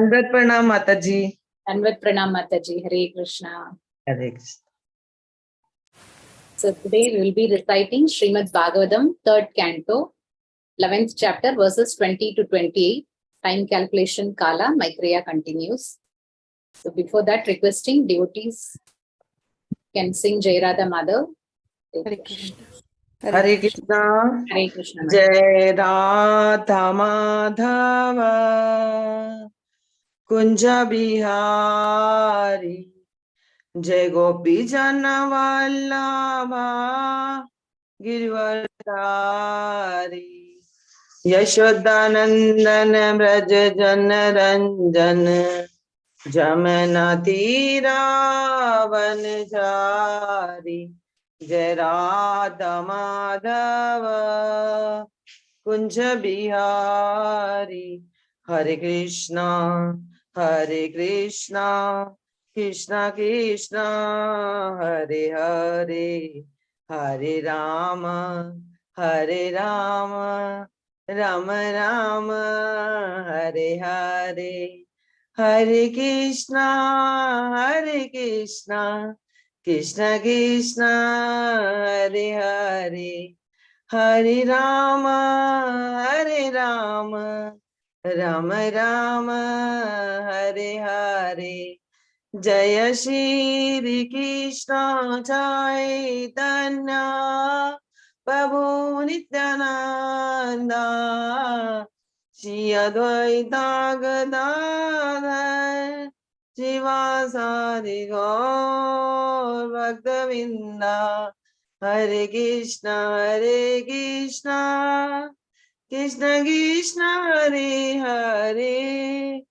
Dandat Pranam Mataji. Danvat Pranam Mataji. Hare Krishna. Hare Krishna. So today we will be reciting Śrīmad-Bhāgavatam 3rd canto, 11th chapter, verses 20 to 28. Time calculation Kaala. Maitreya continues. So before that, requesting devotees can sing Jai Radha Madhav. Hare Krishna. Hare Krishna. Hare Krishna. Jai Radha Madhava Kunja Bihari Jai Gopi Jana Vallabha Girivardhari Yashodanandana Braja Jana Ranjana Jamana Tira Vanjari Jai Radha Madhava Kunja Bihari. Hare Krishna, Hare Krishna, Krishna Krishna, Hare Hare, Hare Rama, Hare Rama, Rama Rama, Hare Hare, Hare Krishna, Hare Krishna, Krishna Krishna, Hare Hare, Hare Rama, Hare Rama, Rama Rama, Hare Hare. Jaya Shri Krishna Chaitanya Prabhu Nityananda Shri Advaita Gadadhar Srivasadi Gaur Bhaktavinda. Hare Krishna, Krishna Krishna, Hare Hare,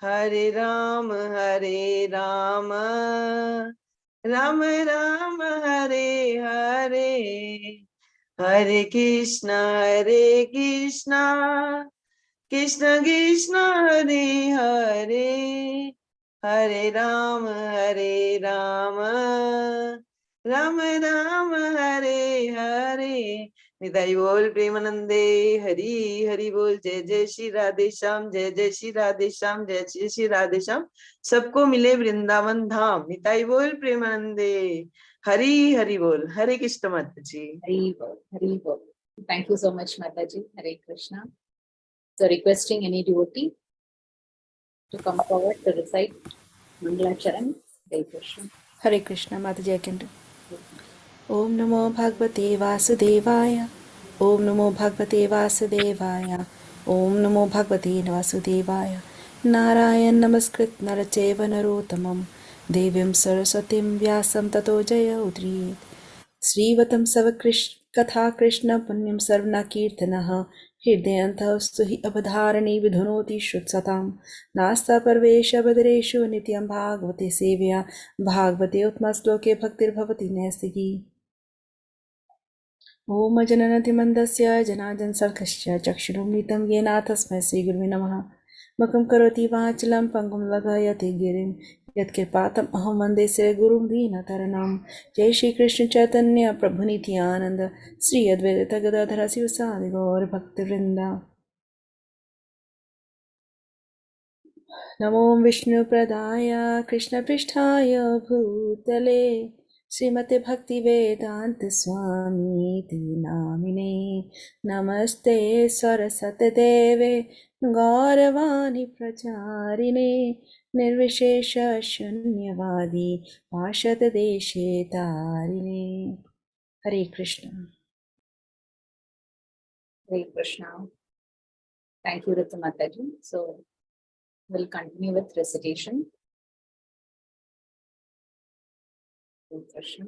Hare Rama, Rama Rama, Hare Hare, Hare Krishna, Krishna Krishna, Hare Hare, Hare Rama, Rama Rama, Hare Hare. Nitai बोल प्रेमानंदे हरि हरि बोल. जय जय श्री राधे श्याम, जय जय श्री राधे श्याम, जय जय श्री राधे श्याम. सबको मिले वृंदावन धाम. निताई बोल प्रेमानंदे हरि हरि बोल. हरे कृष्ण माता जी. Hari Bol. Hari Bol. Thank you so much, Mataji. Hare Krishna. So requesting any devotee to come forward to recite Mangal Charan. Hare Krishna. Hare Krishna. Mataji, I can do. Om Namo Bhagavate Vasudevaya. Om Namo Bhagavate Vasudevaya. Om Namo Bhagavate Vasudevaya. Narayan Namaskrit Naracheva Narottamam Devyam Saraswatim Vyasam Tato Jaya Udriyet. Srivatam Savakrish Katha Krishna Punyam Sarvana Kirtanaha Hridayanthastu hi Abadharani Vidhunoti Shutsatam Nasta Parvesha Badareshu Nityam Bhagavate Sevya Bhagavate Utmasloke Bhaktir Bhavati Nestigi. Om Jananati Mandasya Janajan Sarkashya Chakshurum Nitam Yena Tasmai Sri Gurve Namaha Makam Karoti Vachalam Pangum Lagayati Girim Yatkirpatam Aham Vande Sri Gurum Dina Taranam. Jai Shri Krishna Chaitanya Prabhu Nityananda Sri Advaita Gadadhara Sivasadi Gaur Bhakti Vrinda. Namo Vishnu Pradaya Krishna Pristhaya Bhutale Srimate Bhakti Vedanta Swami Namine Namaste Sarasate Deve Gauravani Pracharine Nirvishesha Shunyavadi Pashata Deshe Tarine. Hare Krishna. Hare Krishna. Thank you, Ritu Mataji. So we'll continue with recitation. Hare Krishna.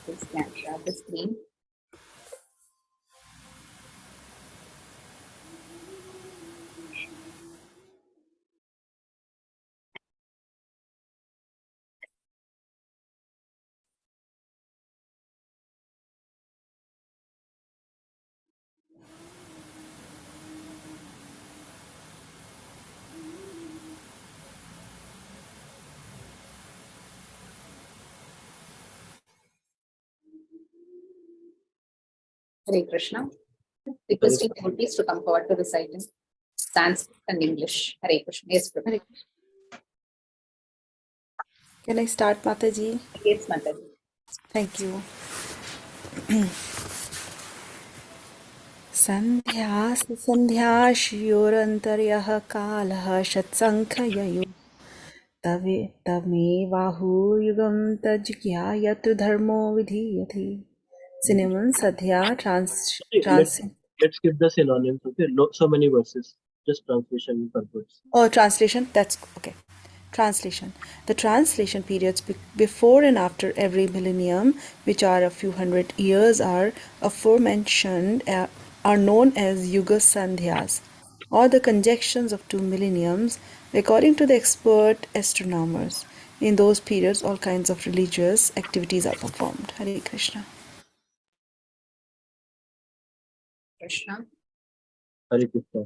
Please can share the screen. Hare Krishna. Requesting devotees to come forward to recite. Sanskrit and English. Hare Krishna. Yes, Prabhu. Hare Krishna. Can I start, Mataji? Yes, Mataji. Thank you. सन्ध्यास्तु सन्ध्याश्योरन्तर्यः कालः षट्सङ्ख्यययो तमेवाहुयुगं तज्ज्ञायतु धर्मो विधीयते. Cinnamon, Sadhya, Let's skip the synonyms, okay? So many verses, just translation purpose. Oh, translation, that's okay. Translation. The translation periods before and after every millennium, which are a few hundred years, are aforementioned, are known as Yuga Sandhyas, or the conjunctions of two millenniums, according to the expert astronomers. In those periods, all kinds of religious activities are performed. Hare Krishna. Krishna. हरे कृष्ण।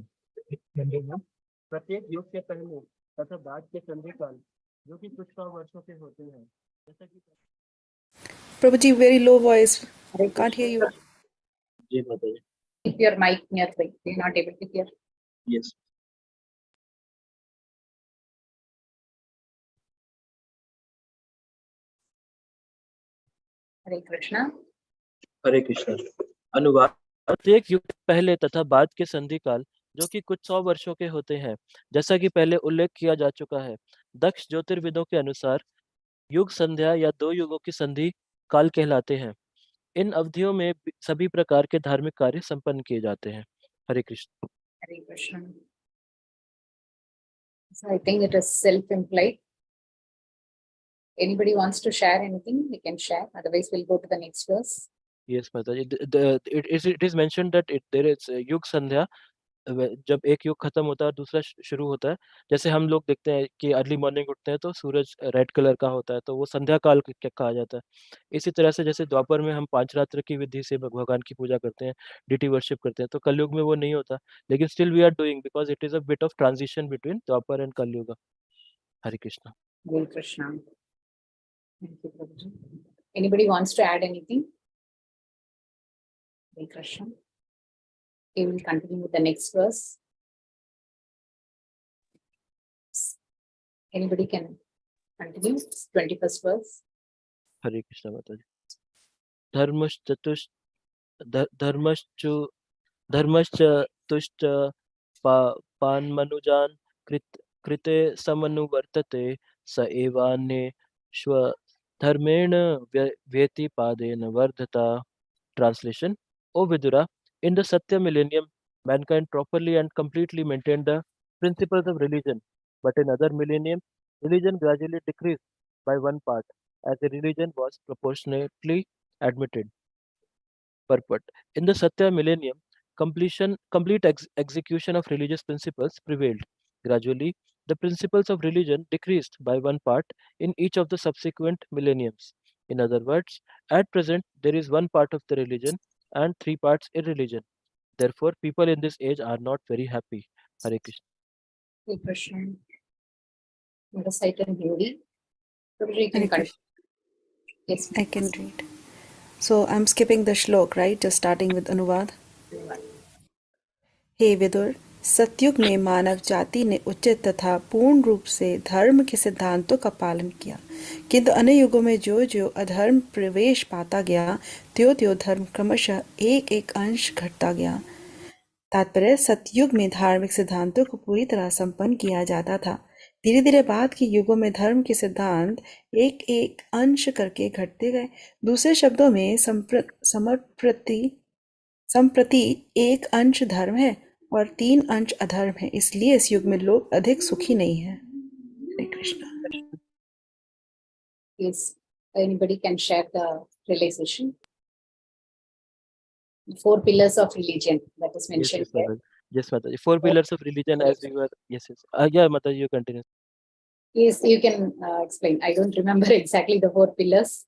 प्रत्येक युग के पहले तथा बाद के संधि काल जो कि कुछ 100 वर्षों के होते हैं, जैसा कि Prabhuji, very low voice. Can't hear you. जी माता जी। Keep your mic nearby. We're not able to hear. Yes. Hare Krishna. हरे कृष्ण। अनुवाद। प्रत्येक युग पहले तथा बाद के संधि काल जो कि कुछ 100 वर्षों के होते हैं, जैसा कि पहले उल्लेख किया जा चुका है, दक्ष ज्योतिर्विदों के अनुसार युग संध्या या 2 युगों की संधि काल कहलाते हैं। इन अवधियों में सभी प्रकार के धार्मिक कार्य संपन्न किए जाते हैं। हरे Krishna. Hare Krishna. So I think it is self-implied. Anybody wants to share anything? We can share. Otherwise, we'll go to the next verse. Yes, Mataji. It is mentioned that there is युग संध्या, जब एक युग खत्म होता है और दूसरा शुरू होता है। जैसे हम लोग देखते हैं कि अर्ली मॉर्निंग उठते हैं तो सूरज रेड कलर का होता है, तो वो संध्या काल कहा जाता है। इसी तरह से जैसे द्वापर में हम 5 रात्र की विधि से भगवान की पूजा करते हैं, डिटी वर्शिप करते हैं, तो कलयुग में वो नहीं होता, लेकिन still we are doing because it is a bit of transition between Dwapar and Kalyug. Hare Krishna. Hare Krishna. Thank you, Prabhuji. Anybody wants to add anything? Hare Krishna. We will continue with the next verse. Anybody can continue. 21st verse. हरे कृष्णा माताजी। धर्मश्चतुष्ट धर्मश्चतुष्ट पान्मनुजान् कृते समनुवर्तते स एवान्ये स्वधर्मेण व्यतिपादेन वर्धता। Translation: O Vidura, in the Satya millennium, mankind properly and completely maintained the principles of religion, but in other millennium, religion gradually decreased by one part, as the religion was proportionately admitted. Purport: in the Satya millennium, complete execution of religious principles prevailed. Gradually, the principles of religion decreased by one part in each of the subsequent millenniums. In other words, at present, there is one part of the religion and 3 parts in religion. Therefore, people in this age are not very happy. Hare Krishna. Hare Krishna. The site in Hindi. Prabhuji, you can Hare continue. Krishna. Yes. I can read. So I'm skipping the shlok, right? Just starting with Anuvad. हे विदुर, सतयुग में मानव जाति ने उचित तथा पूर्ण रूप से धर्म के सिद्धांतों का पालन किया, किंतु अन्य युगों में जो जो अधर्म प्रवेश पाता गया, त्यों त्यों धर्म क्रमशः एक एक अंश घटता गया। तात्पर्य: सतयुग में धार्मिक सिद्धांतों को पूरी तरह संपन्न किया जाता था। धीरे धीरे बाद के युगों में धर्म के सिद्धांत एक एक अंश करके घटते गए। दूसरे शब्दों में संप्रति एक अंश धर्म है और 3 अंश अधर्म है, इसलिए इस युग में लोग अधिक सुखी नहीं है। हरे Krishna. Yes. Anybody can share the realization. 4 pillars of religion that is mentioned here. Yes, Mataji. 4 pillars of religion as we were. Yes. Yeah, Mataji, you continue. Yes, you can explain. I don't remember exactly the 4 pillars.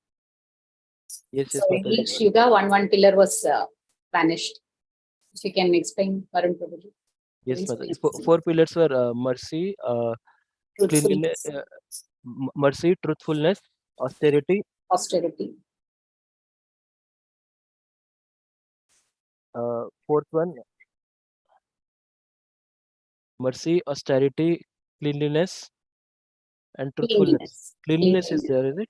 Yes, So in Mataji. each yuga, one pillar was vanished. If you can explain, Varun Prabhuji. Yes, Please, Mataji. please. 4 pillars were mercy, cleanliness, Truthfulness, mercy, truthfulness, austerity, austerity, fourth one, mercy, austerity, cleanliness, and truthfulness. Cleanliness is there, is it?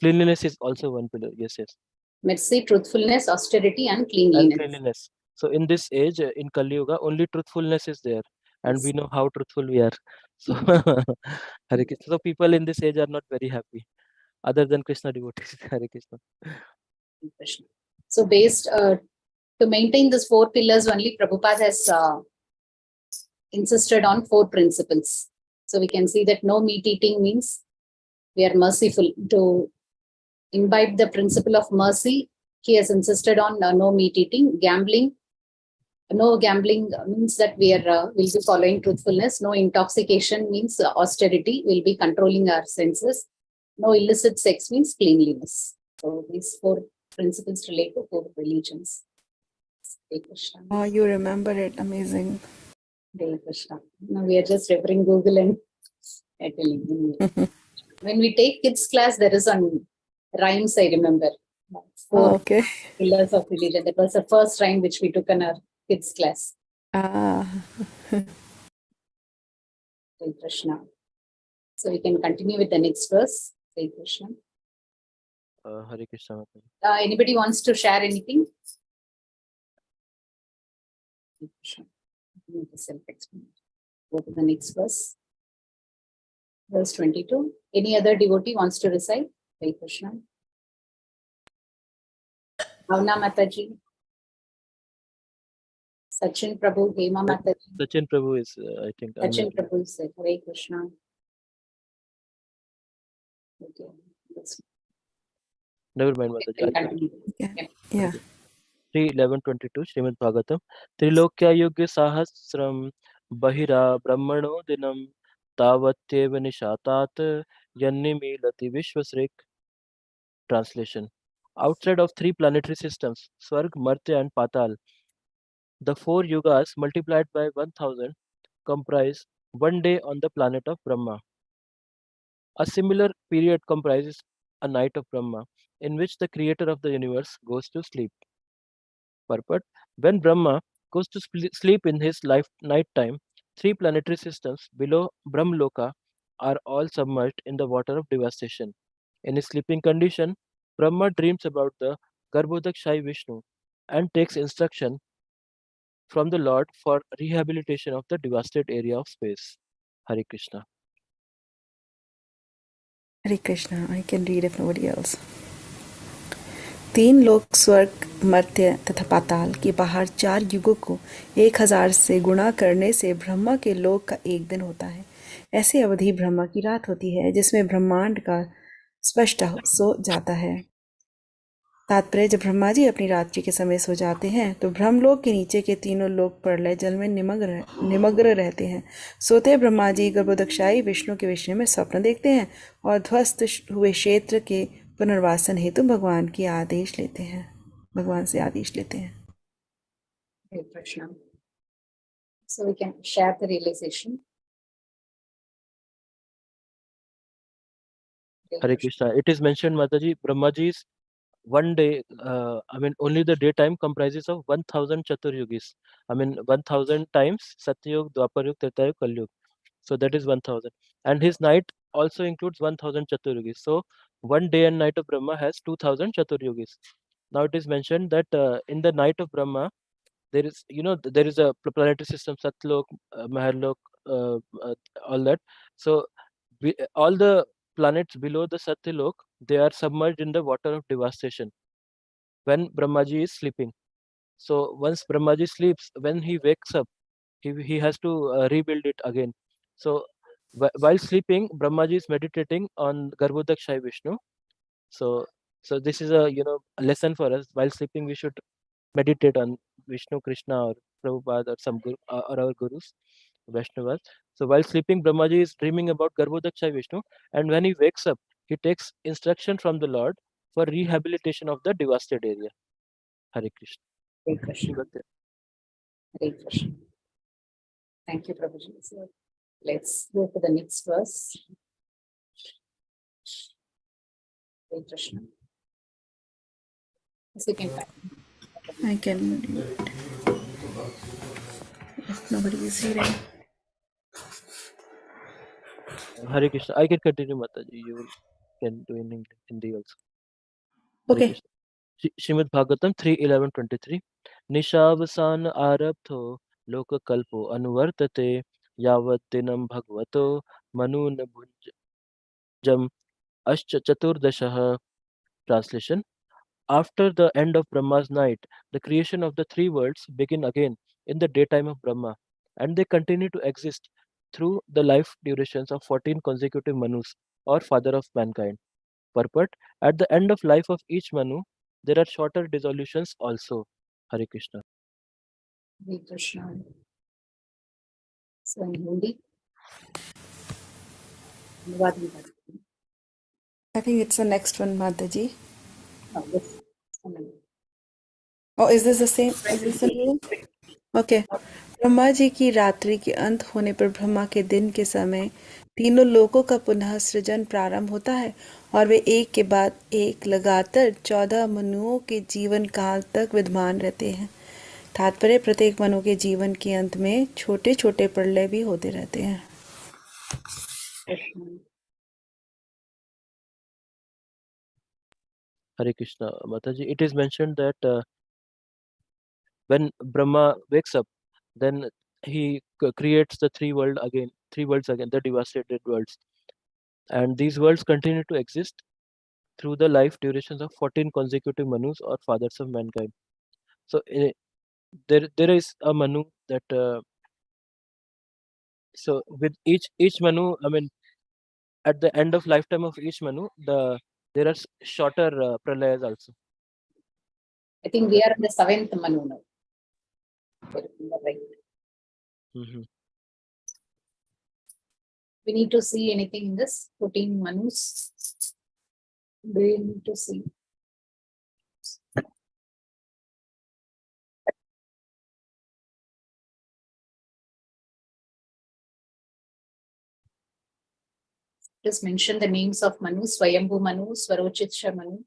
Cleanliness is also one pillar. Yes, yes. Mercy, truthfulness, austerity, and And cleanliness. cleanliness. So in this age, in Kali Yuga, only truthfulness is there, and Yes. we know how truthful we are. So, Hare Krishna. So people in this age are not very happy, other than Krishna devotees. Hare Krishna. Krishna. So based to maintain these 4 pillars only, Prabhupada has insisted on 4 principles. So we can see that no meat eating means we are merciful. To imbibe the principle of mercy, he has insisted on no meat eating. Gambling, no gambling means that we are will be following truthfulness. No intoxication means austerity, will be controlling our senses. No illicit sex means cleanliness. So these 4 principles relate to 4 religions. Hare Krishna. Oh, you remember it. Amazing. Hare Krishna. Now we are just referring Google and telling you. When we take kids class, there is on rhymes, I remember. 4 okay. pillars of religion. That was the first rhyme which we took in our kids class. Ah, Hare Krishna. So we can continue with the next verse. Hare Krishna. Hare Krishna. Mataji. Anybody wants to share anything? Hare Krishna. Self-explanatory. Go to the next verse. Verse 22. Any other devotee wants to recite? Hare Krishna. Bhavna Mataji. Sachin Prabhu, Hema Mataji. Sachin Prabhu is, I think, Sachin unmuted. Prabhu said, Hare Krishna. Okay. Never mind, Mataji. I'll Continue. yeah. 3.11.22 Śrīmad-Bhāgavatam Trilokya Yugya Sahasram Bahira Brahmano Dinam Tavatyeva Nishatat Yannimilati Vishwasrik. Translation. Outside of 3 planetary systems, Swarg, Martya and Patal, the 4 yugas multiplied by 1000 comprise one day on the planet of Brahma. A similar period comprises a night of Brahma, in which the creator of the universe goes to sleep. Purport: when Brahma goes to sleep in his night time, 3 planetary systems below Brahmloka are all submerged in the water of devastation. In his sleeping condition, Brahma dreams about the Garbhodakshai Vishnu and takes instruction from the Lord for rehabilitation of the devastated area of space. Hare Krishna. Hare Krishna. I can read if nobody else. 3 लोक स्वर्ग मर्त्य तथा पाताल के बाहर 4 युगों को 1000 से गुणा करने से ब्रह्मा के लोक का एक दिन होता है। ऐसी अवधि ब्रह्मा की रात होती है जिसमें ब्रह्मांड का स्पष्ट सो जाता है। तात्पर्य: जब ब्रह्मा जी अपनी रात्रि के समय सो जाते हैं तो ब्रह्मलोक के नीचे के तीनों लोक प्रलय जल में निमग्न रहते हैं। सोते ब्रह्मा जी गर्भोदक्षाई विष्णु के विषय में स्वप्न देखते हैं और ध्वस्त हुए क्षेत्र के पुनर्वासन हेतु भगवान से आदेश लेते हैं। Hare Krishna. So we can share the realization. Hare Krishna. It is mentioned, Mataji, Brahmaji's one day, only the daytime comprises of 1000 Chaturyugis. 1000 times Satyug, Dwapar Yug, Treta Yug, Kali Yug. So that is 1000. And his night also includes 1000 Chaturyugis. So one day and night of Brahma has 2000 Chaturyugis. Now it is mentioned that in the night of Brahma, there is, there is a planetary system, Satlok, Maharlok, all that. So all the planets below the Satyalok, they are submerged in the water of devastation when Brahmaji is sleeping. So once Brahmaji sleeps, when he wakes up, he has to rebuild it again. So while sleeping, Brahmaji is meditating on Garbhodakshai Vishnu. So this is a a lesson for us. While sleeping, we should meditate on Vishnu, Krishna, or Prabhupada, or some guru, or our gurus, Vaishnavas. So while sleeping, Brahmaji is dreaming about Garbhodakshai Vishnu, and when he wakes up, he takes instruction from the Lord for rehabilitation of the devastated area. Hare Krishna. Hare Krishna. Hare Krishna. Thank you, Prabhuji. So let's go to the next verse. Hare Krishna. Second time. I can read. if nobody is reading. Hare Krishna. I can continue, Mataji. You can do in Hindi also. Hare Okay. Krishna. Śrīmad-Bhāgavatam 3.11.23 निशावसान आरब्धो लोककल्पो अनुवर्तते यावत् दिनं भगवतो मनून भुञ्जम् अश्च चतुर्दशः. Translation: After the end of Brahma's night, the creation of the three worlds begin again in the daytime of Brahma, and they continue to exist through the life durations of 14 consecutive Manus, or father of mankind. Purport: At the end of life of each Manu, there are shorter dissolutions also. Hare Krishna. Hare Krishna. So in Hindi. I think it's the next one, Mataji. Oh, yes. Oh, is this the same? Is this the new? Okay. Brahma ji की रात्रि के अंत होने पर ब्रह्मा के दिन के समय तीनों लोकों का पुनः सृजन प्रारंभ होता है और वे एक के बाद एक लगातार 14 मनुओं के जीवन काल तक विद्यमान रहते हैं। तात्पर्य प्रत्येक मनु के जीवन के अंत में छोटे छोटे प्रलय भी होते रहते हैं। Hare Krishna. Mataji, it is mentioned that when Brahma wakes up, then he creates the three worlds again, the devastated worlds. And these worlds continue to exist through the life durations of 14 consecutive Manus, or fathers of mankind. So there is a Manu that so with each Manu, I mean, at the end of lifetime of each Manu, there are shorter pralayas also. I think we are in the 7th Manu now. Right. Mm-hmm. We need to see anything in this 14 Manus. We need to see. Just mention the names of Manu: Swayambhu Manu, Swarochitsha Manu,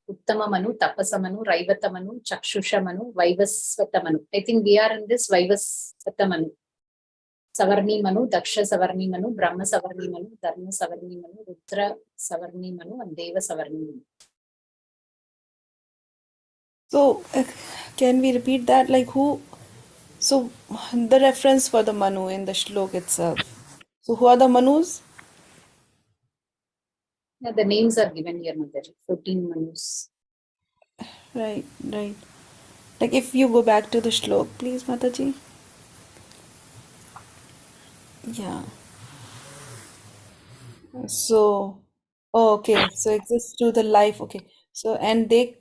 Uttama Manu, Tapasa Manu, Raivata Manu, Chakshusha Manu, Vaivasvata Manu. I think we are in this Vaivasvata Manu. Savarni Manu, Daksha Savarni Manu, Brahma Savarni Manu, Dharma Savarni Manu, Rudra Savarni Manu, and Deva Savarni Manu. So can we repeat that? Like who? So the reference for the Manu in the shlok itself. So who are the Manus? Yeah, the names are given here, Mother. 14 Manus. Right, right. Like if you go back to the shlok, please, Mataji. Yeah. So, oh, okay. So exists through the life. Okay. So, and they,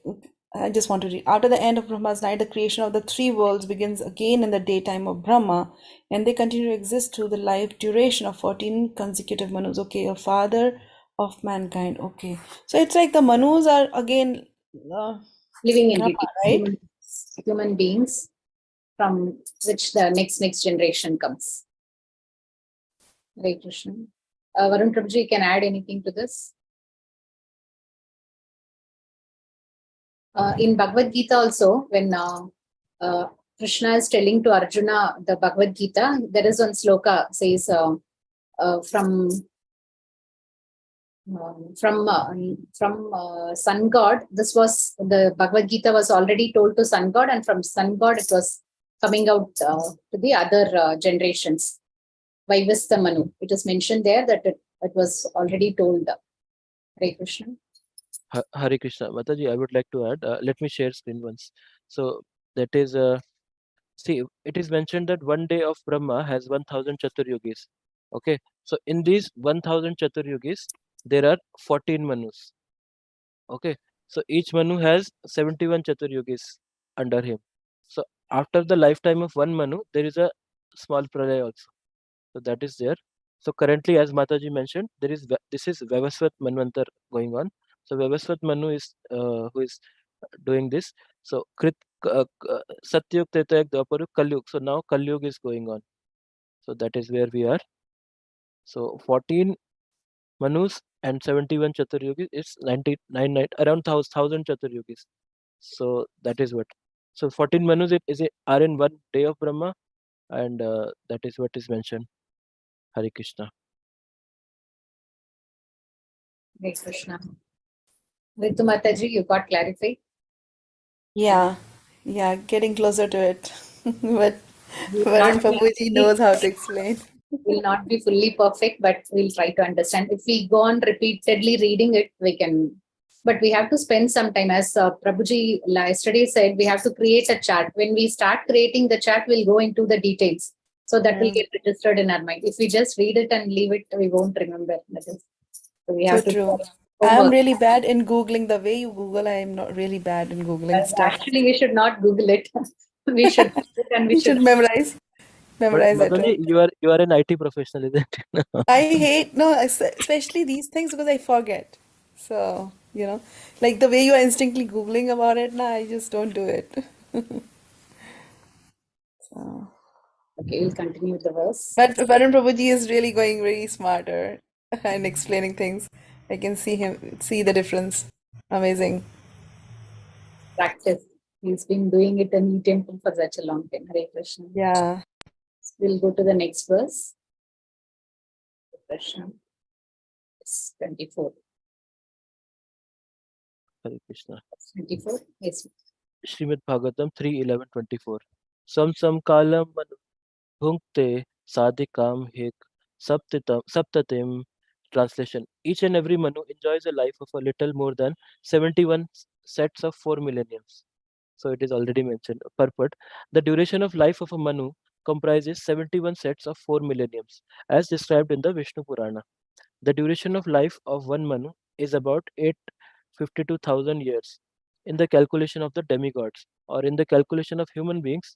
I just want to read. After the end of Brahma's night, the creation of the three worlds begins again in the daytime of Brahma, and they continue to exist through the life duration of 14 consecutive Manus. Okay, a father of mankind. Okay. So it's like the Manus are again Living Brahma, entity, right? human beings from which the next generation comes. Hare Krishna. Varun Prabhuji, can add anything to this? In Bhagavad Gita also, when Krishna is telling to Arjuna the Bhagavad Gita, there is one sloka says from Sun God. This was the Bhagavad Gita was already told to Sun God, and from Sun God it was coming out to the other generations. Vaivastha Manu. It is mentioned there that it was already told. Hare Krishna. Hare Krishna. Mataji, I would like to add, let me share screen once. So that is, see, it is mentioned that one day of Brahma has 1000 Chaturyugis. Okay. So in these 1000 Chaturyugis, there are 14 Manus. Okay. So each Manu has 71 Chaturyugis under him. So after the lifetime of one Manu, there is a small pralaya also. So that is there. So currently, as Mataji mentioned, this is Vavasvat Manvantar going on. So Vavasvat Manu is who is doing this. So Satyug, Tretayug, Dwapar, Kalyug. So now Kalyug is going on. So that is where we are. So 14 Manus and 71 Chaturyugis is 99, around 1000 Chaturyugis. So that is what. So 14 Manus are in one day of Brahma, and that is what is mentioned. Hare Krishna. Hare Krishna. Ritu Mataji, you got clarified? Yeah, getting closer to it. But Will Varun not be Prabhuji knows how to explain. will not be fully perfect, but we'll try to understand. If we go on repeatedly reading it, we can. But we have to spend some time, as Prabhuji yesterday said, we have to create a chart. When we start creating the chart, we'll go into the details. So that will get registered in our mind. If we just read it and leave it, we won't remember. That is, so we So have to true. do I'm homework. really bad in Googling. The way you Google, I'm not really bad in Googling stuff. Actually, we should not Google it. We should read it and we You should should. memorize But it, right? Mataji, you are an IT professional, isn't it? I hate, no, especially these things because I forget. So, like the way you are instantly Googling about it now, I just don't do it. So, Okay, we'll continue the verse. but Varun Prabhuji is really going very smarter and explaining things. I can see the difference. Amazing. Practice. He's been doing it in temple for such a long time. Hare Krishna. Yeah. We'll go to the next verse. Hare Krishna. It's 24. Hare Krishna. 24. Yes. Śrīmad-Bhāgavatam 3.11.24. Sam kalam bhunkte sadikam hik saptatim. Translation. Each and every Manu enjoys a life of a little more than 71 sets of 4 millenniums. So it is already mentioned. Purport. The duration of life of a Manu comprises 71 sets of 4 millenniums, as described in the Vishnu Purana. The duration of life of one Manu is about 852,000 years. In the calculation of the demigods, or in the calculation of human beings,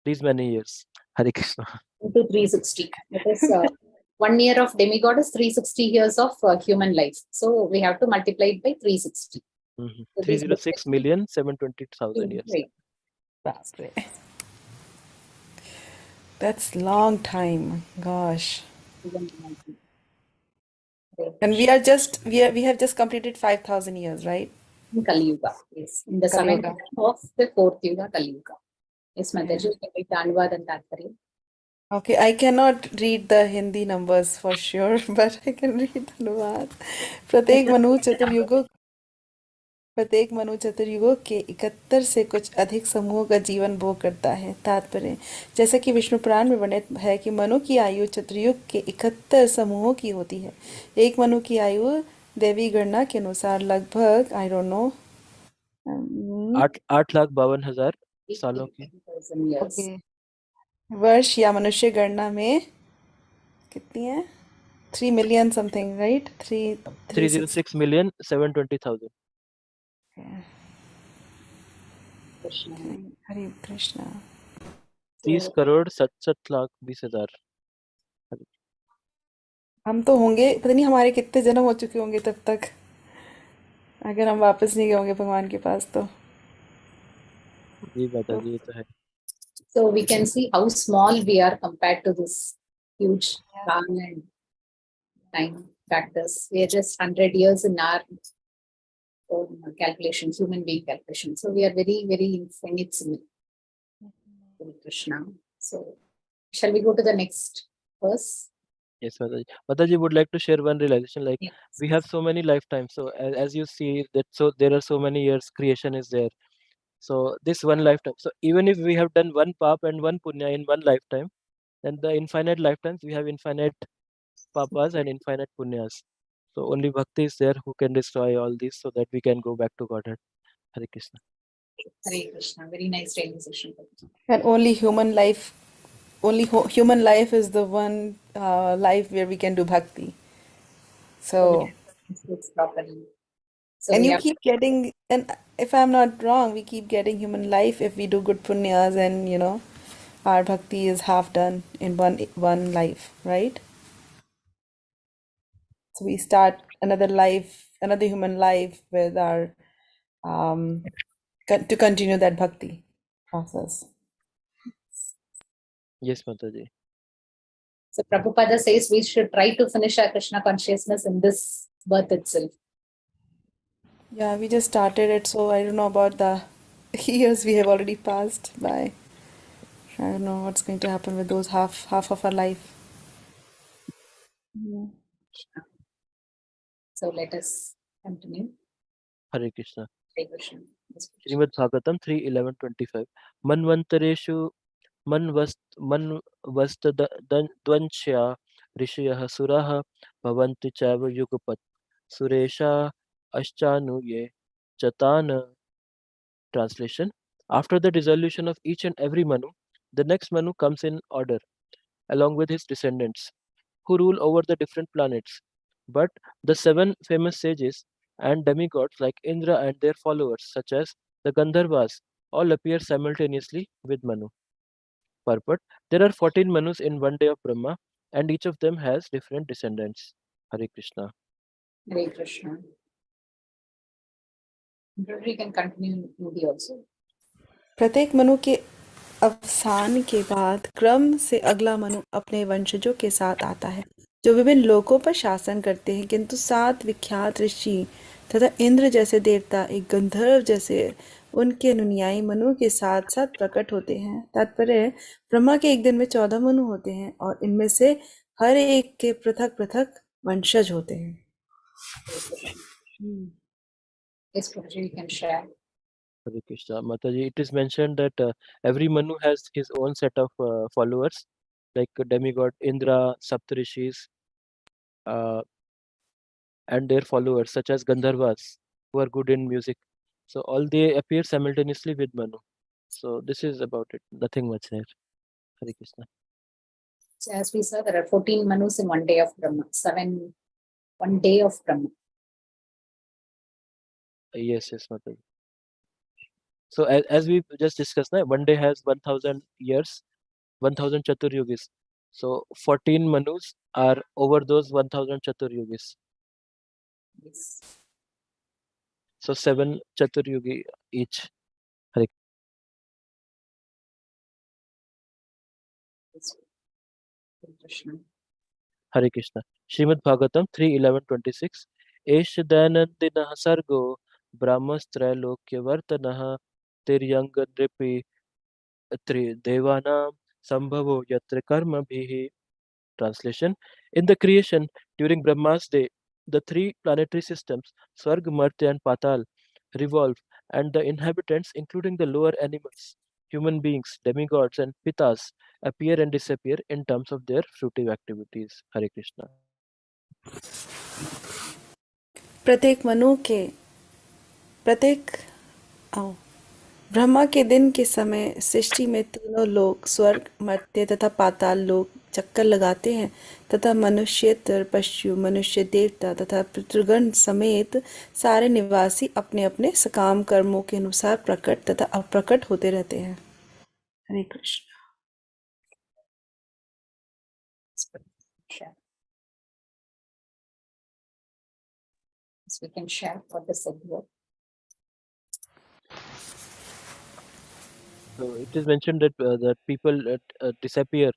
these many years. Hare Krishna. Into 360. That is 1 year of demigod is 360 years of human life. So we have to multiply it by 360. So 306,720,000 years. Right. That's great. That's long time. Gosh. And we have just completed 5,000 years, right? In Kali Yuga. Yes. In the Kali 7th Yuga. of the 4th Yuga, Kali Yuga. Yes, Mataji, you can read the Anuvad and Tatparya. Okay, I cannot read the Hindi numbers for sure, but I can read the अनुवाद. प्रत्येक मनु चतुर्युगों के 71 से कुछ अधिक समूहों का जीवन भोग करता है। तात्पर्य, जैसा कि विष्णु पुराण में वर्णित है कि मनु की आयु चतुर्युग के 71 समूहों की होती है। एक मनु की आयु दैवी गणना के अनुसार लगभग आई डोंट नो 8,52,000 सालों की। ओके, वर्ष या मनुष्य गणना में कितनी है? 3 million something, right? 306,720,000. हरे कृष्णा। 30,67,20,000. हम तो होंगे, पता नहीं हमारे कितने जन्म हो चुके होंगे तब तक, अगर हम वापस नहीं गए होंगे भगवान के पास तो। जी माताजी, ये तो है। So we can see how small we are compared to this huge time and time factors. We are just 100 years in our own calculation, human being calculation. So we are very, very infinitesimal. Krishna. So shall we go to the next verse? Yes, Mataji. Mataji would like to share one realization. Like Yes. we have so many lifetimes. So as you see that, so there are so many years. Creation is there. So this one lifetime. So even if we have done one pap and one punya in one lifetime, then the infinite lifetimes we have infinite papas and infinite punyas. So only bhakti is there who can destroy all these, so that we can go back to Godhead. Hare Krishna. Hare Krishna. Very nice realization. And only human life is the one life where we can do bhakti. So, It's properly. So and we you have keep getting, and if I'm not wrong, we keep getting human life if we do good punyas, and our bhakti is half done in one life, right? So we start another human life with our to continue that bhakti process. Yes, Mataji. So Prabhupada says we should try to finish our Krishna consciousness in this birth itself. Yeah, we just started it, so I don't know about the years we have already passed by I don't know what's going to happen with those half of our life. So let us continue. Hare Krishna. Hare Krishna. Śrīmad-Bhāgavatam 3.11.25 Manvantareshu manvastadvanshya rishiyah surah bhavanti chaiva yugapat suresha aschanuye chatana. Translation: after the dissolution of each and every Manu, the next Manu comes in order, along with his descendants, who rule over the different planets. But the seven famous sages and demigods like Indra and their followers, such as the Gandharvas, all appear simultaneously with Manu. Purport: there are 14 Manus in one day of Brahma, and each of them has different descendants. Hare Krishna. Hare Krishna. We can continue Nidhi also. प्रत्येक मनु के अवसान के बाद क्रम से अगला मनु अपने वंशजों के साथ आता है जो विभिन्न लोकों पर शासन करते हैं, किंतु 7 विख्यात ऋषि तथा इंद्र जैसे देवता एक गंधर्व जैसे उनके अनुयायी मनु के साथ साथ प्रकट होते हैं। तात्पर्य: ब्रह्मा के एक दिन में 14 मनु होते हैं और इनमें से हर एक के पृथक पृथक वंशज होते हैं। Yes, Prabhuji, you can share. Hare Krishna. Mataji, it is mentioned that every Manu has his own set of followers, like demigod Indra, Saptarishis, and their followers, such as Gandharvas, who are good in music. So all they appear simultaneously with Manu. So this is about it. Nothing much there. Hare Krishna. So as we saw, there are 14 Manus in one day of Brahma. 1 day of Brahma. Yes, Mataji. So as we just discussed, now, one day has 1000 years, 1000 Chaturyugis. So 14 Manus are over those 1000 Chaturyugis. Yes. So 7 Chaturyugi each. Hare Krishna. Hare Krishna. Śrīmad-Bhāgavatam 3.11.26 Esh Dayanandinah Sargo Brahmastrailokyavardhanah Tiryangadripi Tri Devanam Sambhavo Yatra Karma Bhihi. Translation: in the creation during Brahma's day, the 3 planetary systems, Swarg, Martya and Patal, revolve, and the inhabitants, including the lower animals, human beings, demigods, and pitas, appear and disappear in terms of their fruitive activities. Hare Krishna. प्रत्येक मनु के ब्रह्मा के दिन के समय सृष्टि में तीनों लोक स्वर्ग, मर्त्य तथा पाताल लोक चक्कर लगाते हैं तथा मनुष्येतर, पशु, मनुष्य, देवता तथा पितृगण समेत सारे निवासी अपने अपने सकाम कर्मों के अनुसार प्रकट तथा अप्रकट होते रहते हैं। हरे Krishna. We can share for the SEVYA. So it is mentioned that people disappear,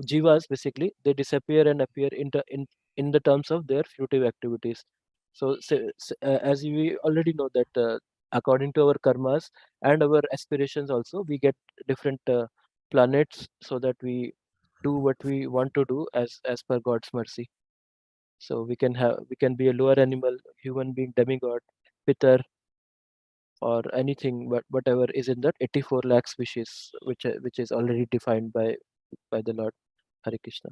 jivas basically, they disappear and appear in the terms of their fruitive activities. So as we already know that according to our karmas and our aspirations also, we get different planets so that we do what we want to do as per God's mercy. So we can be a lower animal, human being, demigod, pitar, or anything, but whatever is in that 84 lakh species, which is already defined by the Lord. Hare Krishna.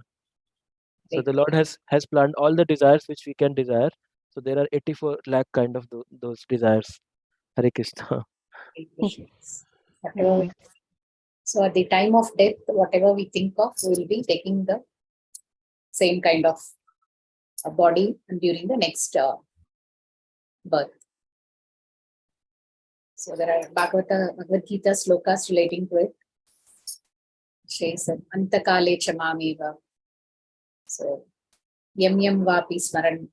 So the Lord has planned all the desires which we can desire. So there are 84 lakh kind of those desires. Hare Krishna. So at the time of death, whatever we think of, we will be taking the same kind of body during the next birth. So there are Bhagavad Gita slokas relating to it. She said, Antakale chamamiva. So, yam vapi smaran.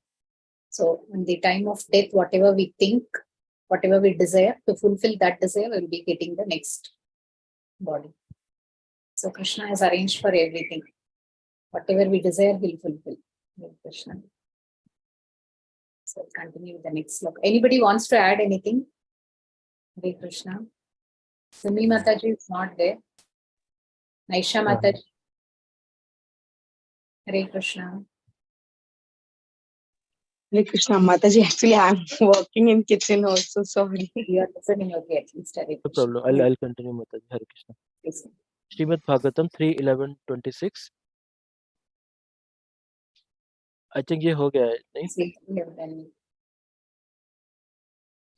So, in the time of death, whatever we think, whatever we desire, to fulfill that desire, we will be getting the next body. So, Krishna has arranged for everything. Whatever we desire, he'll fulfill. Krishna. So, we'll continue with the next sloka. Anybody wants to add anything? Hare Krishna. Sumi Mataji is not there. Naisha Mataji. Hare Krishna. Hare Krishna, Mataji. Actually, I'm working in kitchen also. Sorry. You are listening, okay, at least. Hare No Krishna. problem. I'll continue, Mataji. Hare Krishna. Yes. Śrīmad-Bhāgavatam 3.11.26. I think ये हो गया है नहीं?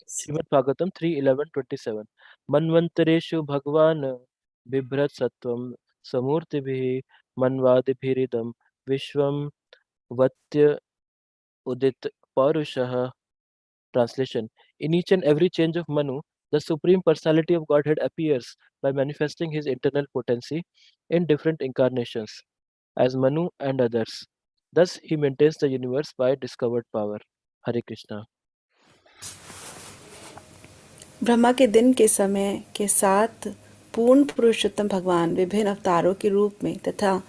Śrīmad-Bhāgavatam 3.11.27. Manvantareshu Bhagwan Bibhrat Sattvam Samurtibhi Manvadibhiridam Vishwam Vatya Udit Paurushaha. Translation. In each and every change of Manu, the Supreme Personality of Godhead appears by manifesting his internal potency in different incarnations as Manu and others. Thus, he maintains the universe by discovered power. Hare Krishna. Brahma के दिन के समय के साथ पूर्ण पुरुषोत्तम भगवान विभिन्न अवतारों के रूप में तथा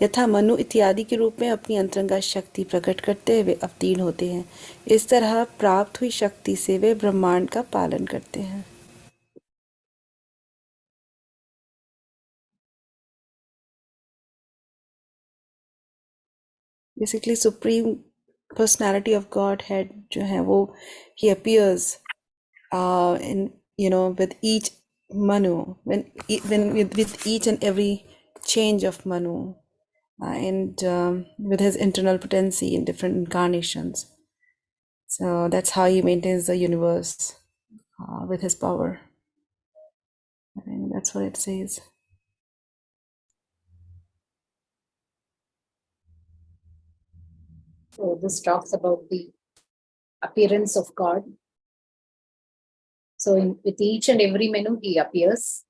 यथा मनु इत्यादि के रूप में अपनी अंतरंगा शक्ति प्रकट करते हुए अवतीर्ण होते हैं। इस तरह प्राप्त हुई शक्ति से वे ब्रह्मांड का पालन करते हैं। Basically supreme personality of God head जो है वो ही appears in with each Manu, when with each and every change of Manu, and with his internal potency in different incarnations. So that's how he maintains the universe with his power. And that's what it says. So this talks about the appearance of God. So with each and every Manu, he appears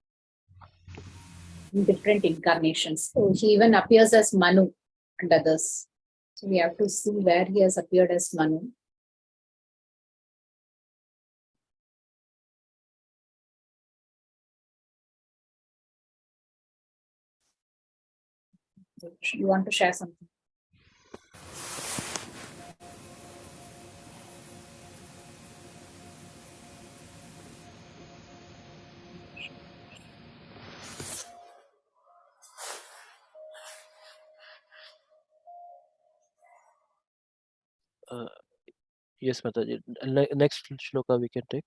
in different incarnations. So he even appears as Manu and others. So we have to see where he has appeared as Manu. You want to share something? Yes, Mataji. Next shloka we can take.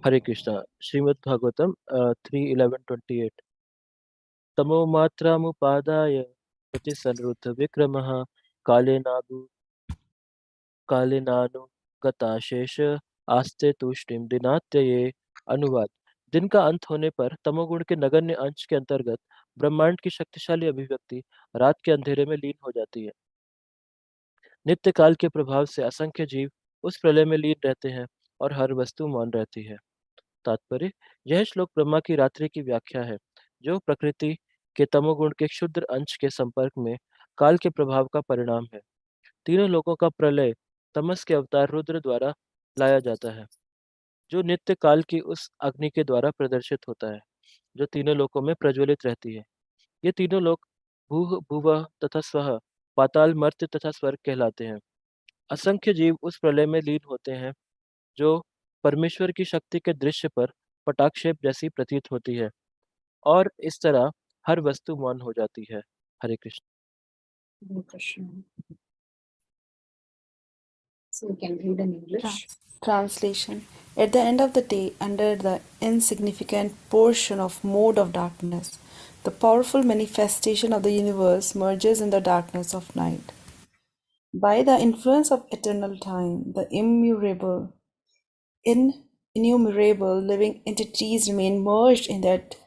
Hare Krishna. Śrīmad-Bhāgavatam 3.11.28. Tamo matra mupadaya pati sanruddha vikramaha कालेनानु गताशेष आस्ते तुष्टिम दिनात्यये. अनुवाद. दिन का अंत होने पर तमोगुण के नगण्य अंश के अंतर्गत ब्रह्मांड की शक्तिशाली अभिव्यक्ति रात के अंधेरे में लीन हो जाती है। नित्य काल के प्रभाव से असंख्य जीव उस प्रलय में लीन रहते हैं और हर वस्तु मौन रहती है। तात्पर्य. यह श्लोक ब्रह्मा की रात्रि की व्याख्या है, जो प्रकृति के तमोगुण के क्षुद्र अंश के संपर्क में काल के प्रभाव का परिणाम है। तीनों लोगों का प्रलय तमस के अवतार रुद्र द्वारा लाया जाता है, जो नित्य काल की उस अग्नि के द्वारा प्रदर्शित होता है, जो तीनों लोकों में प्रज्वलित रहती है। ये तीनों लोक भूह भुवः तथा स्वः, पाताल, मर्त्य तथा स्वर्ग कहलाते हैं। असंख्य जीव उस प्रलय में लीन होते हैं, जो परमेश्वर की शक्ति के दृश्य पर पटाक्षेप जैसी प्रतीत होती है, और इस तरह हर वस्तु मौन हो जाती है। हरे Krishna. Hare Krishna. So we can read in English. Translation. At the end of the day, under the insignificant portion of mode of darkness, the powerful manifestation of the universe merges in the darkness of night. By the influence of eternal time, the innumerable living entities remain merged in that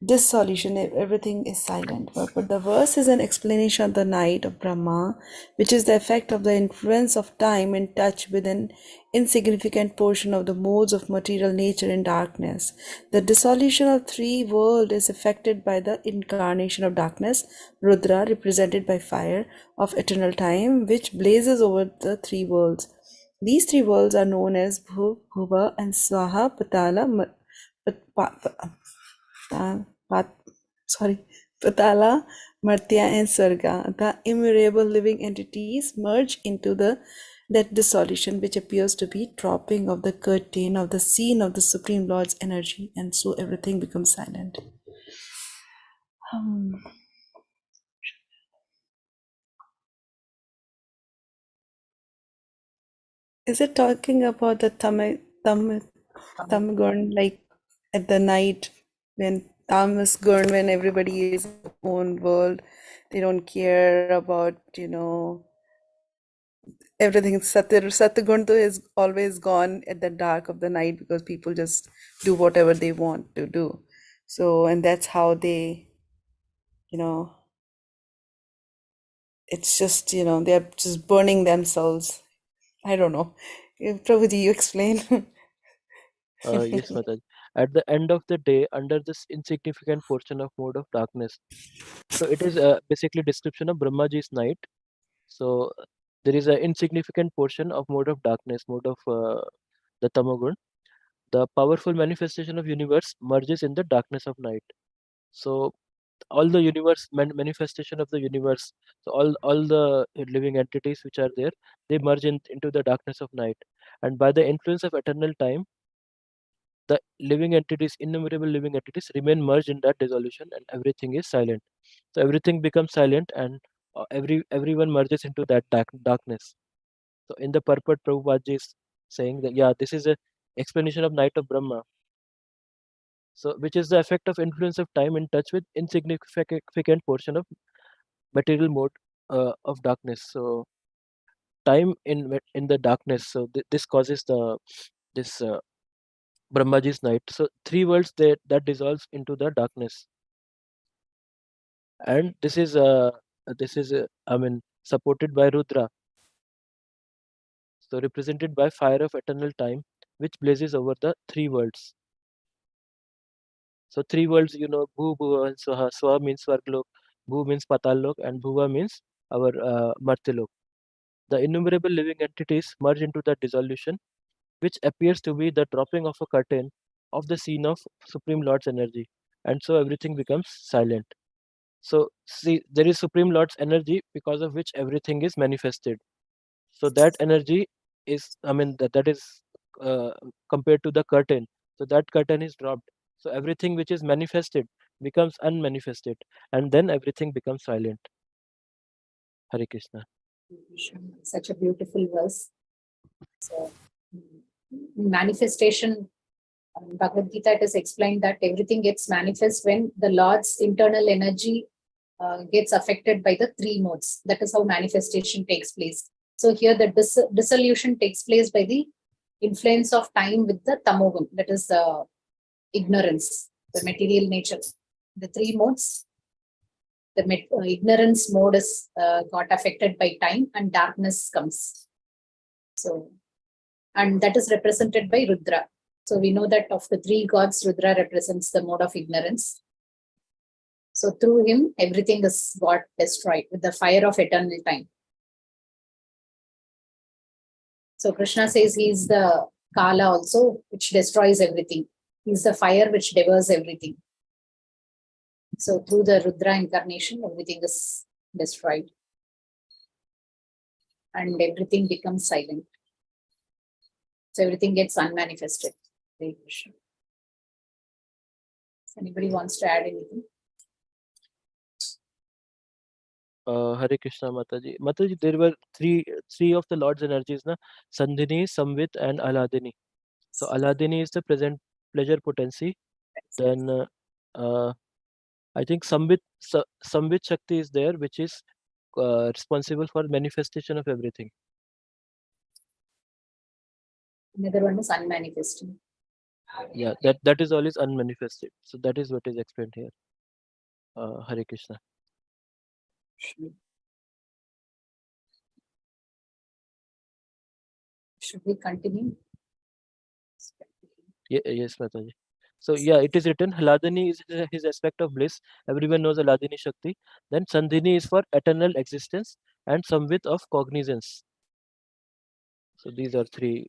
dissolution. Everything is silent. But the verse is an explanation of the night of Brahma, which is the effect of the influence of time in touch with an insignificant portion of the modes of material nature in darkness. The dissolution of three worlds is effected by the incarnation of darkness, Rudra, represented by fire, of eternal time, which blazes over the three worlds. These three worlds are known as Bhuv, Bhuva, and Swaha, Patala, Patala, Martya, and Sarga, the immeasurable living entities merge into that dissolution which appears to be dropping of the curtain of the scene of the Supreme Lord's energy, and so everything becomes silent. Is it talking about the Tamagun, like at the night when Tamas Gun, when everybody is in their own world, they don't care about, everything. Satyagun is always gone at the dark of the night because people just do whatever they want to do. So, and that's how they, you know, it's just, they're just burning themselves. I don't know. Prabhuji, you explain. Yes, Mataji. At the end of the day, under this insignificant portion of mode of darkness, so it is basically description of Brahmaji's night. So there is an insignificant portion of mode of darkness, mode of the Tamagun. The powerful manifestation of universe merges in the darkness of night. So all the universe manifestation of the universe, so all the living entities which are there, they merge into the darkness of night, and by the influence of eternal time, the living entities, innumerable living entities, remain merged in that dissolution, and everything is silent. So everything becomes silent, and everyone merges into that darkness. So in the purport, Prabhupada ji is saying that this is a explanation of night of Brahma. So which is the effect of influence of time in touch with insignificant portion of material mode of darkness. So time in the darkness. So this causes this Brahmaji's night. So three worlds that dissolves into the darkness, and this is I mean supported by Rudra. So represented by fire of eternal time, which blazes over the three worlds. So three worlds, Bhu, Bhuva, and Swaha. Swaha means Swarglok, Bhu means Patallok, and Bhuva means our Martilok. The innumerable living entities merge into the dissolution, which appears to be the dropping of a curtain of the scene of Supreme Lord's energy. And so everything becomes silent. So see, there is Supreme Lord's energy because of which everything is manifested. So that energy is, that is uh, compared to the curtain. So that curtain is dropped. So everything which is manifested becomes unmanifested, and then everything becomes silent. Hare Krishna. Such a beautiful verse. So, manifestation, in Bhagavad Gita, it is explained that everything gets manifest when the Lord's internal energy gets affected by the three modes. That is how manifestation takes place. So here the dissolution takes place by the influence of time with the tamogun, that is the ignorance, the material nature. The three modes, the ignorance mode is got affected by time, and darkness comes. So, and that is represented by Rudra. So we know that of the three gods, Rudra represents the mode of ignorance. So through him, everything is got destroyed with the fire of eternal time. So Krishna says he is the Kaala also, which destroys everything. He is the fire which devours everything. So through the Rudra incarnation, everything is destroyed. And everything becomes silent. So everything gets unmanifested. Hare Krishna. Anybody wants to add anything? Hare Krishna, Mataji. Mataji, there were three of the Lord's energies, na? Sandhini, Samvit, and Aladini. So Aladini is the present pleasure potency. Then I think Samvit Shakti is there, which is responsible for manifestation of everything. Another one is unmanifesting. Yeah, that is always unmanifested. So that is what is explained here. Hare Krishna. Should we continue? Yes, Mataji. So it is written Haladini is his aspect of bliss. Everyone knows Haladini Shakti. Then Sandhini is for eternal existence, and Samvit of cognizance. So these are three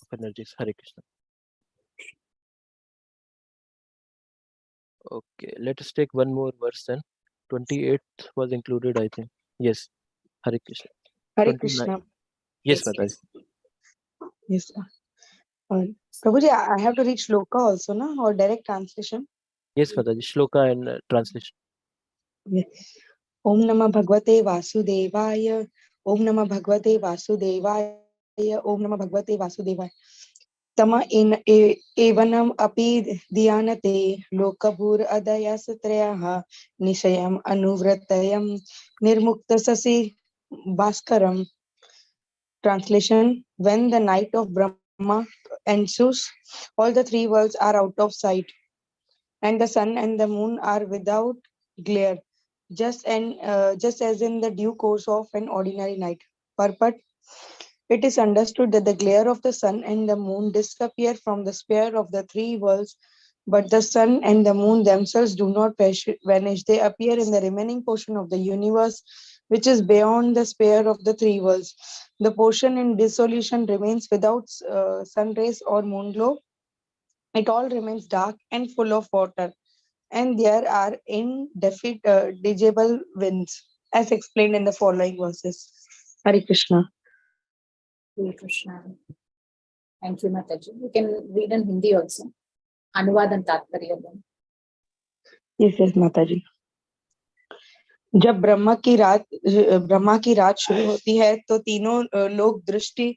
of energies. Hare Krishna. Okay, let us take one more verse then. 28th was included, I think. Yes. Hare Krishna. Hare 29. Krishna. Yes, Yes, Mataji. Yes, sir. Prabhuji, I have to read shloka also, na? Or direct translation? Yes, Mataji. Shloka and translation. Yes. Om Namah Bhagavate Vasudevaya. Om Namah Bhagavate Vasudevaya. Om Namah Bhagavate Vasudevaya. Tama evanam api dhyanate lokabhur adayasatreyaha nishayam anuvratayam nirmukta sasi bhaskaram. Translation: when the night of Brahma ensues, all the three worlds are out of sight, and the sun and the moon are without glare, just as in the due course of an ordinary night. Purport: it is understood that the glare of the sun and the moon disappear from the sphere of the three worlds, but the sun and the moon themselves do not vanish. They appear in the remaining portion of the universe, which is beyond the sphere of the three worlds. The portion in dissolution remains without sun rays or moon glow. It all remains dark and full of water, and there are indefinable winds, as explained in the following verses. Hare Krishna. Hare Krishna. Thank you, Mataji. You can read in Hindi also. Anuvad and Tatparya. Yes, Mataji. जब ब्रह्मा की रात शुरू होती है तो तीनों लोग दृष्टि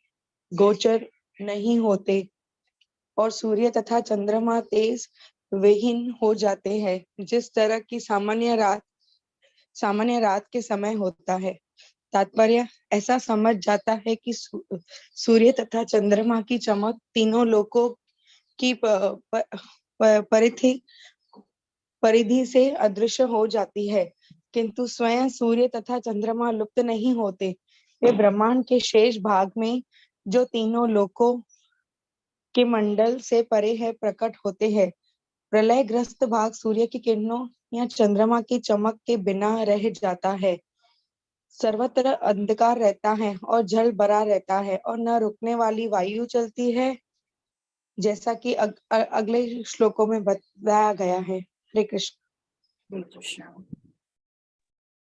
गोचर नहीं होते और सूर्य तथा चंद्रमा तेज विहीन हो जाते हैं, जिस तरह की सामान्य रात के समय होता है। तात्पर्य: ऐसा समझ जाता है कि सूर्य तथा चंद्रमा की चमक तीनों लोकों की परिधि से अदृश्य हो जाती है, किंतु स्वयं सूर्य तथा चंद्रमा लुप्त नहीं होते। वे ब्रह्मांड के शेष भाग में जो तीनों लोकों के मंडल से परे है प्रकट होते हैं। प्रलयग्रस्त भाग सूर्य की किरणों या चंद्रमा की चमक के बिना रह जाता है। सर्वत्र अंधकार रहता है और जल भरा रहता है और न रुकने वाली वायु चलती है, जैसा कि अगले श्लोकों में बताया गया है। हरे Krishna. Hare Krishna.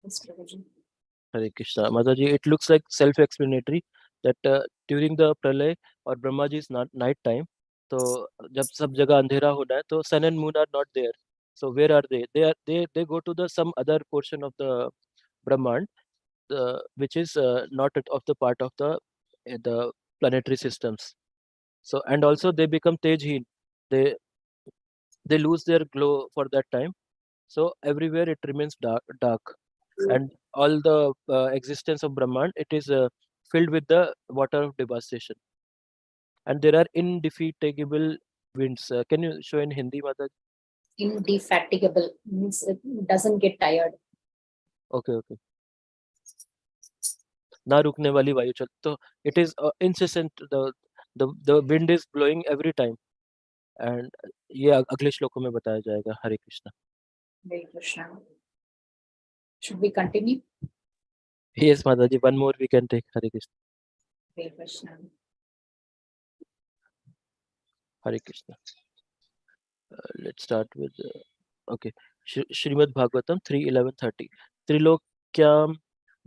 Yes, Prabhuji. Hare Krishna. Mataji, it looks like self-explanatory that during the pralay or Brahma ji's night time, तो जब सब जगह अंधेरा होना है तो sun and moon are not there. So where are they? They go to the some other portion of the Brahmand, which is not of the part of the planetary systems. So and also they become tejheen. They lose their glow for that time. So everywhere it remains dark. And all the existence of Brahman, it is filled with the water of devastation. And there are indefatigable winds. Can you show in Hindi, Mata? Indefatigable means it doesn't get tired. Okay. ना रुकने वाली वायु चल तो it is incessant. The wind is blowing every time. And ये अगले श्लोकों में बताया जाएगा. हरे Krishna. Hare Krishna. Should we continue? Yes, Mataji, one more we can take. Hare Krishna. Hare Krishna. Hare Krishna. Let's start with okay. Śrīmad-Bhāgavatam 3.11.30. Trilokyam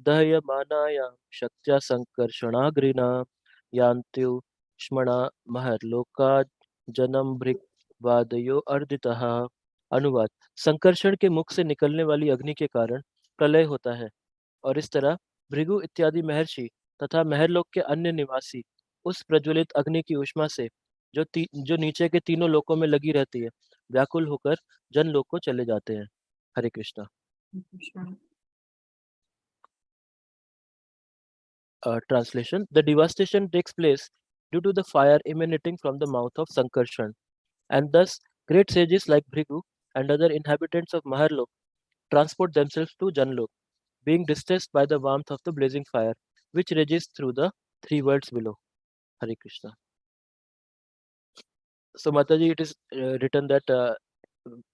दह्यमानायां शक्त्या संकर्षणाग्रिना यान्त्यु श्मणा महर्लोकात् जनम भृग्वादयो अर्दितः. अनुवाद: संकर्षण के मुख से निकलने वाली अग्नि के कारण प्रलय होता है और इस तरह भृगु इत्यादि महर्षि तथा महरलोक के अन्य निवासी उस प्रज्वलित अग्नि की ऊष्मा से जो नीचे के तीनों लोकों में लगी रहती है व्याकुल होकर जनलोक को चले जाते हैं. हरे Krishna. Translation: the devastation takes place due to the fire emanating from the mouth of Sankarshan, and thus great sages like Bhrigu and other inhabitants of Maharlok transport themselves to Janlok, being distressed by the warmth of the blazing fire, which rages through the three worlds below. Hare Krishna. So Mataji, it is written that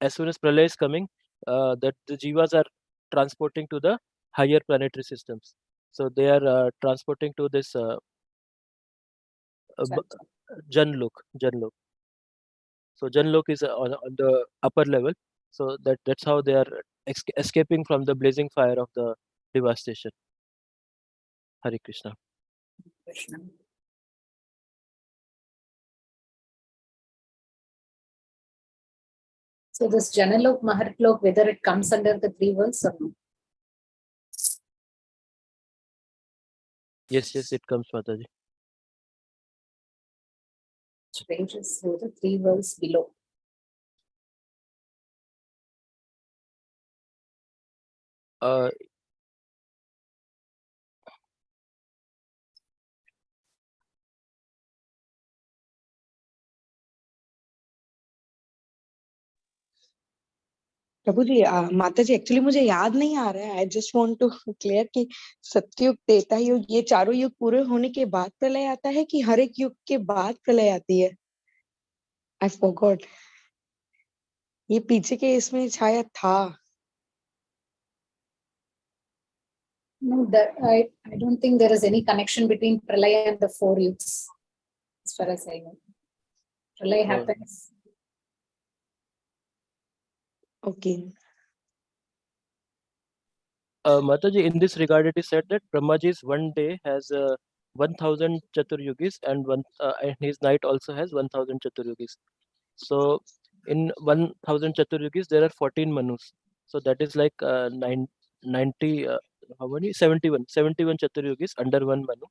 as soon as Pralaya is coming, that the jivas are transporting to the higher planetary systems. So they are transporting to this Janlok. So Janlok is on the upper level. So that's how they are escaping from the blazing fire of the devastation. Hare Krishna. Krishna. So this Janalok, Maharlok, whether it comes under the 3 worlds or no? Yes, it comes, Mataji. Ranges through the 3 worlds below. प्रभु जी माता जी actually मुझे याद नहीं आ रहा है. I just want to clear कि सतयुग, त्रेता युग, ये चारों युग पूरे होने के बाद प्रलय आता है कि हर एक युग के बाद प्रलय आती है? I forgot. ये पीछे के इसमें शायद था. No, I don't think there is any connection between Pralaya and the 4 yugs, as far as I know. Pralaya happens. Okay. Mataji, in this regard, it is said that Brahmaji's one day has 1,000 Chaturyugis and his night also has 1,000 Chaturyugis. So in 1,000 Chaturyugis, there are 14 Manus. So that is like 90, how many? 71 Chaturyugis under one Manu.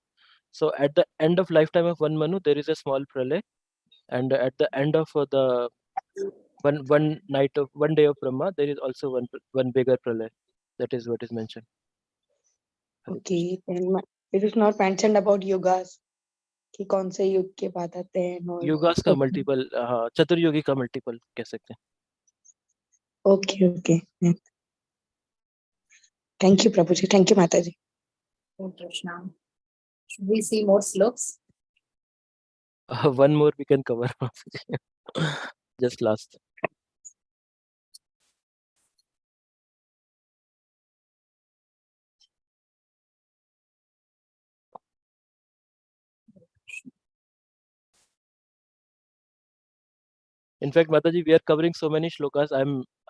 So at the end of lifetime of one Manu, there is a small pralay. And at the end of the one day of Brahma, there is also one bigger pralay. That is what is mentioned. Okay, then it is not mentioned about yugas कि कौन से युग के बाद आते हैं. युगास का multiple, हाँ, चतुर्युगी का मल्टीपल कह सकते हैं. Okay. Thank you, Prabhuji. Thank you, Mataji. Krishna. Should we see more sloks? One more we can cover. Just last. In fact, Mataji, we are covering so many shlokas.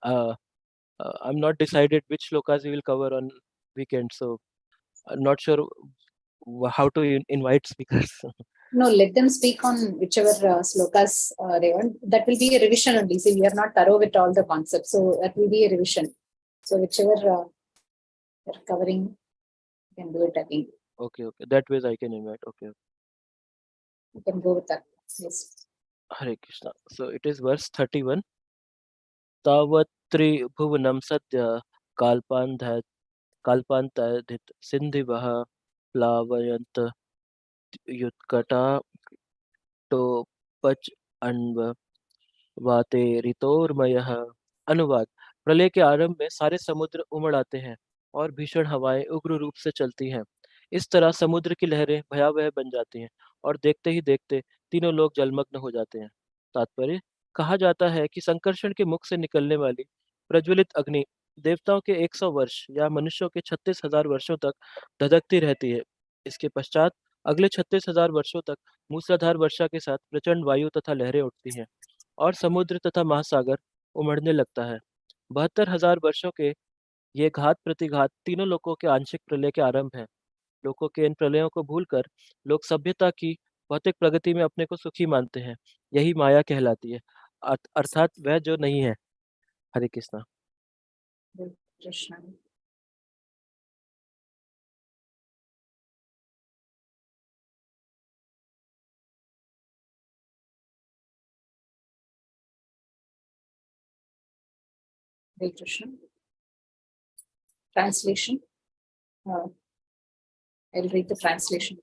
I'm not decided which shlokas we will cover on weekend. So I'm not sure how to invite speakers. No, let them speak on whichever slokas they want. That will be a revision only. See, we are not thorough with all the concepts. So that will be a revision. So whichever they're covering, you can do it again. Okay. That way I can invite. Okay. You can go with that. Yes. Hare Krishna. So it is verse 31. Tavatri bhuvanam satya kalpantadhit sindhivah plavayant yutkata to pach anva वाते रितोर्मयः. अनुवाद. प्रलय के आरंभ में सारे समुद्र उमड़ आते हैं और भीषण हवाएं उग्र रूप से चलती हैं. इस तरह समुद्र की लहरें भयावह बन जाती हैं और देखते ही देखते तीनों लोग जलमग्न हो जाते हैं. तात्पर्य. कहा जाता है कि संकर्षण के मुख से निकलने वाली प्रज्वलित अग्नि देवताओं के 100 वर्ष या मनुष्यों के 36,000 वर्षों तक धधकती रहती है. इसके पश्चात अगले 36,000 वर्षों तक मूसलाधार वर्षा के साथ प्रचंड वायु तथा लहरें उठती हैं और समुद्र तथा महासागर उमड़ने लगता है. 72,000 वर्षों के ये घात प्रतिघात तीनों लोकों के आंशिक प्रलय के आरंभ है. लोकों के इन प्रलयों को भूलकर लोग सभ्यता की भौतिक प्रगति में अपने को सुखी मानते हैं. यही माया कहलाती है, अर्थात वह जो नहीं है. हरे Krishna. Krishna. Hare Krishna. Translation. I'll read the translation.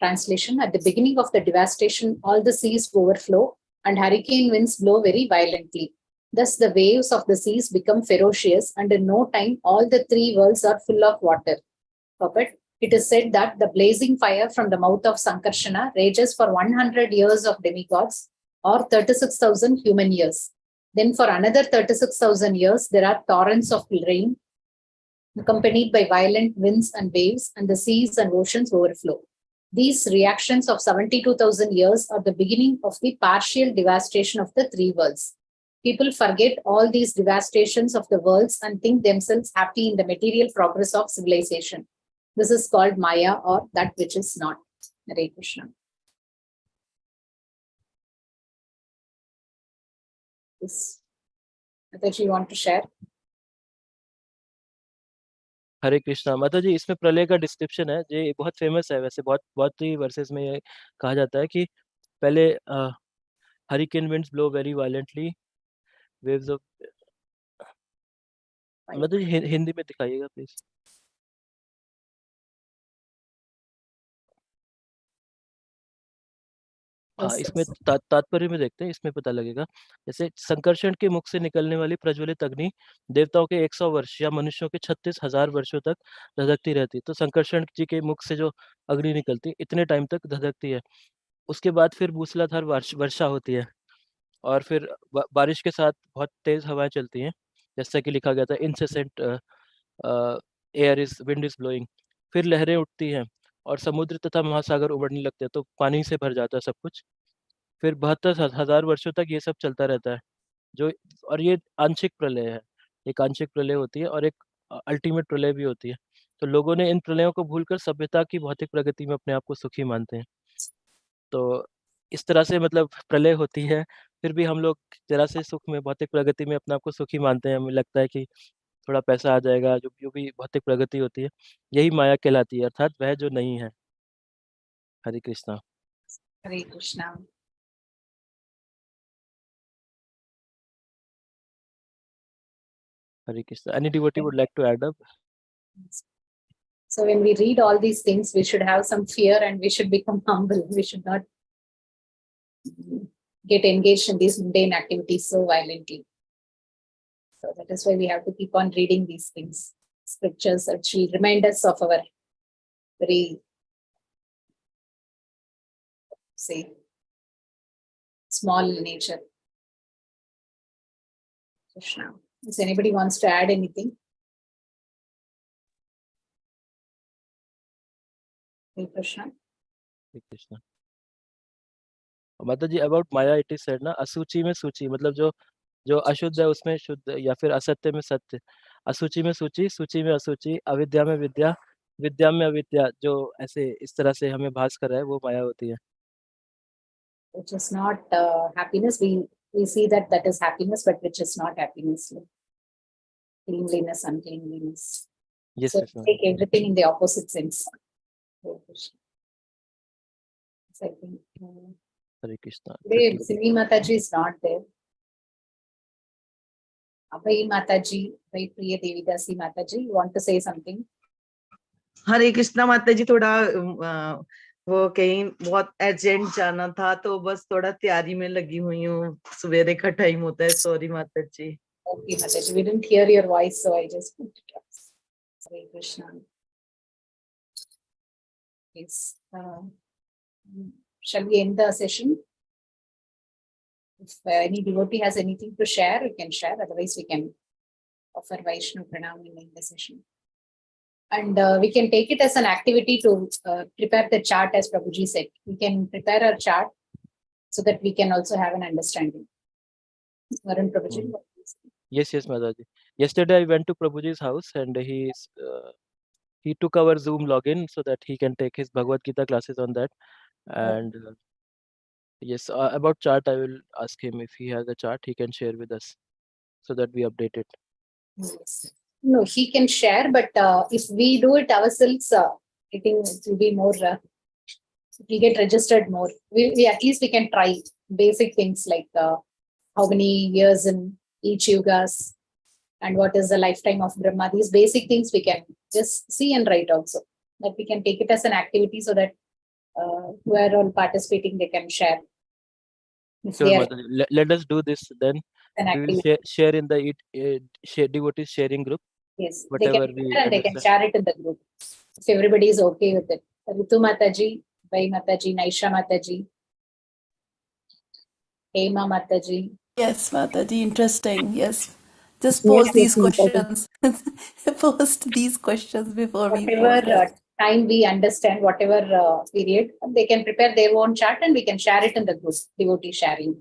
Translation. At the beginning of the devastation, all the seas overflow and hurricane winds blow very violently. Thus, the waves of the seas become ferocious, and in no time, all the 3 worlds are full of water. Puppet. It is said that the blazing fire from the mouth of Sankarshana rages for 100 years of demigods, or 36,000 human years. Then for another 36,000 years, there are torrents of rain, accompanied by violent winds and waves, and the seas and oceans overflow. These reactions of 72,000 years are the beginning of the partial devastation of the 3 worlds. People forget all these devastations of the worlds and think themselves happy in the material progress of civilization. This is called Maya, or that which is not. Hare Krishna. Yes. That you want to share? हरे कृष्णा। माता जी, इसमें प्रलय का description है, ये बहुत famous है, वैसे बहुत ही वर्सेस में ये कहा जाता है कि पहले hurricane winds blow very violently, waves of. माता जी हिंदी में दिखाइएगा प्लीज। हाँ, इसमें तात्पर्य में देखते हैं, इसमें पता लगेगा। जैसे संकर्षण के मुख से निकलने वाली प्रज्वलित अग्नि देवताओं के 100 वर्ष या मनुष्यों के 36,000 वर्षों तक धधकती रहती। तो संकर्षण जी के मुख से जो अग्नि निकलती इतने टाइम तक धधकती है। उसके बाद फिर मूसलाधार वर्षा होती है, और फिर बारिश के साथ बहुत तेज हवाएं चलती हैं, जैसा कि लिखा गया था, इनसेसेंट विंड इज ब्लोइंग। फिर लहरें उठती हैं और समुद्र तथा महासागर उमड़ने लगते हैं, तो पानी से भर जाता है सब कुछ। फिर 72,000 वर्षों तक ये सब चलता रहता है, जो, और ये आंशिक प्रलय है। एक आंशिक प्रलय होती है और एक अल्टीमेट प्रलय भी होती है। तो लोगों ने इन प्रलयों को भूलकर सभ्यता की भौतिक प्रगति में अपने आप को सुखी मानते हैं। तो इस तरह से मतलब प्रलय होती है, फिर भी हम लोग जरा से सुख में, भौतिक प्रगति में अपने आप को सुखी मानते हैं। हमें लगता है कि थोड़ा पैसा आ जाएगा, जो भी भौतिक प्रगति होती है, यही माया कहलाती है, अर्थात वह जो नहीं है। हरे Krishna. Hare Krishna. Hare Krishna. Any devotee would like to add up? So when we read all these things, we should have some fear and we should become humble. We should not get engaged in these mundane activities so violently. So that is why we have to keep on reading these things, scriptures that will remind us of our very, say, small nature. Krishna. Does anybody wants to add anything? Hare Krishna. Hare Krishna. माता जी, about maya it is said ना, असूचि में सूचि, मतलब जो अशुद्ध है उसमें शुद्ध, या फिर असत्य में सत्य। असूचि में सूचि, सूचि में असूचि, अविद्या में विद्या, विद्या में अविद्या, जो ऐसे इस तरह से हमें भास कर रहा है, वो माया होती है। Which is not happiness. We see that is happiness, but which is not happiness. Cleanliness, uncleanliness. Yes, So yes, ma'am. take everything in the opposite sense. Hare Krishna. So I think Hare Krishna. today Simi Mataji is not there. Abhay Mataji, Abhay Priya Devidasi Mataji, you want to say something? हरे कृष्णा माता जी, थोड़ा वो कहीं बहुत urgent जाना था, तो बस थोड़ा तैयारी में लगी हुई हूँ। सवेरे का टाइम होता है, सॉरी माता जी। Okay, Mataji, we didn't hear your voice, so I just put it up. Hare Krishna. Yes. Shall we end the session? If any devotee has anything to share, we can share. Otherwise, we can offer Vaishnav Pranam in the session. And we can take it as an activity to prepare the chart, as Prabhuji said. We can prepare our chart so that we can also have an understanding. Varun Prabhuji. Yes, Mataji. Yesterday I went to Prabhuji's house and he took our Zoom login so that he can take his Bhagavad Gita classes on that. And yes, about chart, I will ask him if he has a chart he can share with us so that we update it. Yes. No, he can share, but if we do it ourselves, I think it will be more, we get registered more. We at least we can try basic things like how many years in each yugas and what is the lifetime of Brahma. These basic things we can just see and write also. That we can take it as an activity so that who are all participating, they can share. Sure, let us do this then. We will share in the devotees sharing group. Yes, whatever they can share it in the group. If everybody is okay with it. Ritu Mataji, Vai Mataji, Naisha Mataji, Hema Mataji. Yes, Mataji, interesting. Yes. Just post these questions. Post these questions before we post. Whatever time we understand, whatever period, they can prepare their own chart and we can share it in the group, devotee sharing.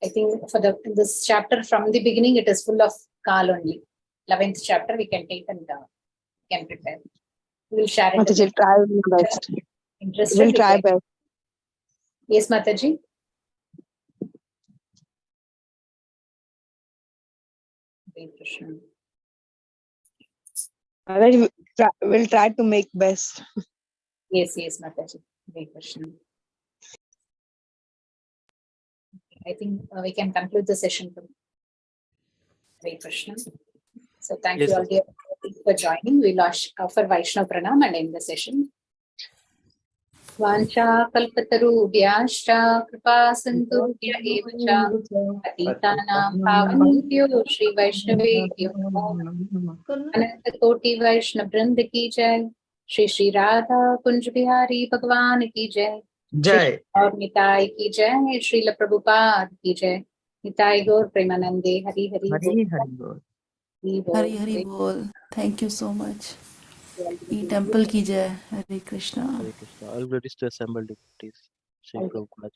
I think for this chapter from the beginning, it is full of Kaala only. 11th chapter we can take and can prepare. We will share it. Mataji, we'll try our best. Interested? We'll try best. Yes, Mataji. Hare Krishna. Mataji, we'll try to make best. Yes, Mataji. Hare Krishna. I think we can conclude the session. Hare Krishna. So thank Yes, you all dear for joining. We'll offer Vaishnava Pranam and end the session. Vancha kalpatarubhyascha kripa sindhubhya eva cha patitanam pavanebhyo Shri Vaishnavebhyo namo namaः. Ananta Koti Vaishnava Vrinda ki jai. Shri Shri Radha Kunj Bihari Bhagwan ki jai. Jai. और निताय की जय. श्रील प्रभुपाद की जय. निताय गौर प्रेमानंदे. Hari Hari Hari Hari Bol. Hari Hari Bol. Thank you so much. E temple ki jai. Hare Krishna. Hare Krishna. All glories to assembled devotees. Srila Prabhupada.